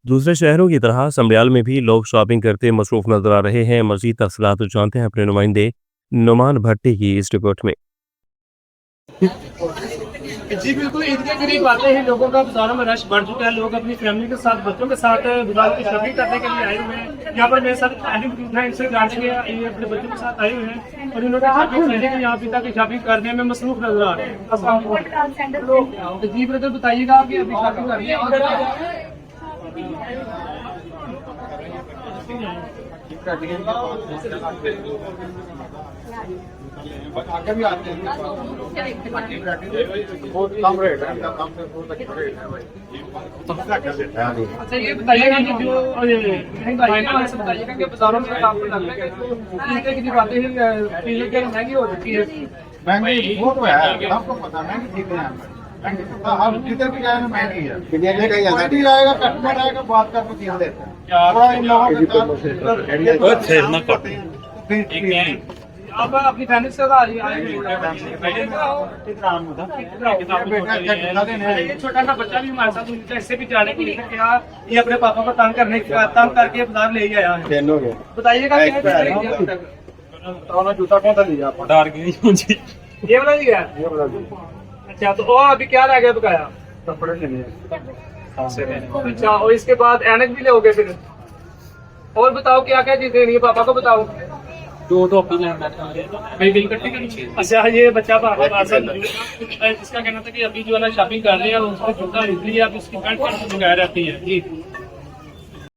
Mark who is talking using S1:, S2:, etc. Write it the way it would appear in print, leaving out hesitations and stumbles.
S1: दूसरे शहरों की तरह समड़ियाल में भी लोग शॉपिंग करते मसरूफ नजर आ रहे हैं। मजीद तफसीलात जानते हैं अपने नुमाइंदे नुमान भट्टी की इस रिपोर्ट में।
S2: जी बिल्कुल, ईद के करीब आते ही लोगों का बाजारों में रश बढ़ चुका है। लोग अपनी फैमिली के साथ, बच्चों के साथ बाजार की शॉपिंग करने के लिए आए हुए हैं। यहाँ पर मेरे साथ ताहिर मौजूद हैं, इनसे जानेंगे, ये अपने बच्चों के साथ आए हुए हैं और इन्होंने शॉपिंग करने के यहाँ पिता की शॉपिंग करने में मसरूफ नजर आ रहे हैं। तो जी ब्रदर, बताइएगा आप अभी शॉपिंग करने
S3: आगे भी आते हैं, बहुत कम रेट है, कम से बहुत अच्छा रेट है भाई।
S2: अच्छा, ये बताइएगा कि जो महंगाई है, वैसे बताइएगा कि बाजारों में आपको लग रहा है कि ईद की बातें ही चीजें क्या महंगी हो चुकी है।
S3: महंगी बहुत है, आपको पता महंगी चीजें हैं। हम जिधर भी जाए महंगी है, क्वालिटी आएगा, कस्टमर आएगा, बात करके चीज देते हैं। थोड़ा इन लोगों के
S2: आप अपनी फैमिली से आए छोटा सा बच्चा भी हमारे साथ उनका इससे भी जाने के लिए क्या ये अपने पापा को तंग करके बाजार ले आया है। बताइएगा
S3: जूता कौन सा लिया
S2: ये वाला लिया। अच्छा, तो और अभी क्या रह गया बकाया?
S3: कपड़े लेने।
S2: अच्छा, और इसके बाद ऐनक भी लोगे फिर? और बताओ क्या क्या चीजें नहीं, पापा को बताओ।
S4: दो टोपी बिल कट्टी करनी चाहिए।
S2: अच्छा, ये बच्चा इसका कहना था कि अभी जो है ना शॉपिंग कर रहे हैं, उसको जूता निकली है, अब उसकी पैंट मंगाया रहती है जी।